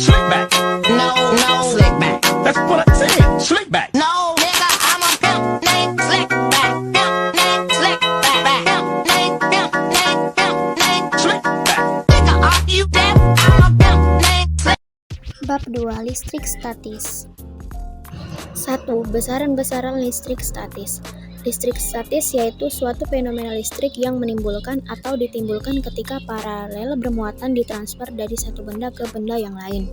Slick back. No, no, slick back. That's what I said. Slick back. No, nigga, I'm a pimp named Slick back. Pimp named Slick back. Pimp named Slick back. Nigga, are you deaf? I'm a pimp named Slick. Bab 2. Listrik statis. 1. Besaran-besaran listrik statis. Listrik statis yaitu suatu fenomena listrik yang menimbulkan atau ditimbulkan ketika paralel bermuatan ditransfer dari satu benda ke benda yang lain.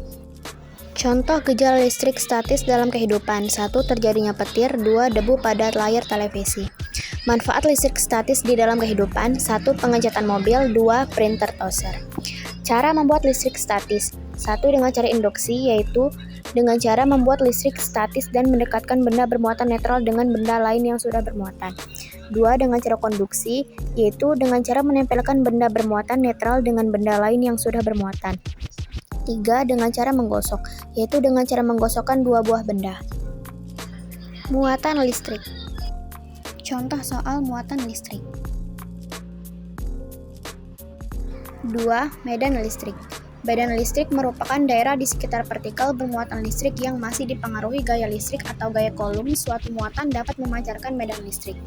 Contoh gejala listrik statis dalam kehidupan: 1. Terjadinya petir. 2. Debu pada layar televisi. Manfaat listrik statis di dalam kehidupan: 1. Pengecatan mobil. 2. Printer toaster. Cara membuat listrik statis: 1. Dengan cara induksi, yaitu dengan cara membuat listrik statis dan mendekatkan benda bermuatan netral dengan benda lain yang sudah bermuatan. 2. Dengan cara konduksi, yaitu dengan cara menempelkan benda bermuatan netral dengan benda lain yang sudah bermuatan. 3. Dengan cara menggosok, yaitu dengan cara menggosokkan dua buah benda. Muatan listrik. Contoh soal muatan listrik. 2. Medan listrik. Medan listrik merupakan daerah di sekitar partikel bermuatan listrik yang masih dipengaruhi gaya listrik atau gaya Coulomb. Suatu muatan dapat memancarkan medan listrik.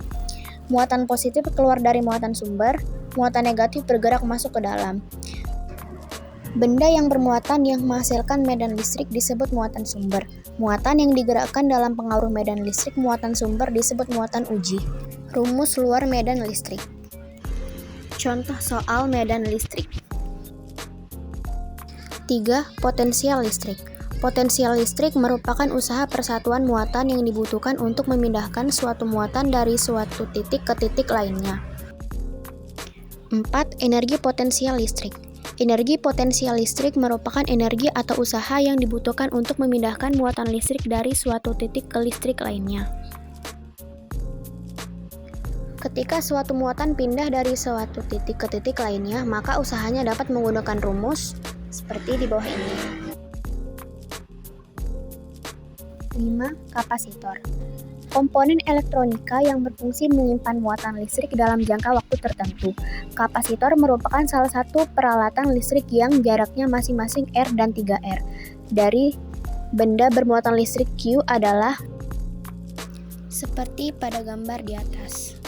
Muatan positif keluar dari muatan sumber, muatan negatif bergerak masuk ke dalam. Benda yang bermuatan yang menghasilkan medan listrik disebut muatan sumber. Muatan yang digerakkan dalam pengaruh medan listrik muatan sumber disebut muatan uji. Rumus luar medan listrik. Contoh soal medan listrik. 3. Potensial listrik. Potensial listrik merupakan usaha persatuan muatan yang dibutuhkan untuk memindahkan suatu muatan dari suatu titik ke titik lainnya. 4. Energi potensial listrik. Energi potensial listrik merupakan energi atau usaha yang dibutuhkan untuk memindahkan muatan listrik dari suatu titik ke listrik lainnya. Ketika suatu muatan pindah dari suatu titik ke titik lainnya, maka usahanya dapat menggunakan rumus seperti di bawah ini. 5. Kapasitor. Komponen elektronika yang berfungsi menyimpan muatan listrik dalam jangka waktu tertentu. Kapasitor merupakan salah satu peralatan listrik yang jaraknya masing-masing R dan 3R. Dari benda bermuatan listrik Q adalah seperti pada gambar di atas.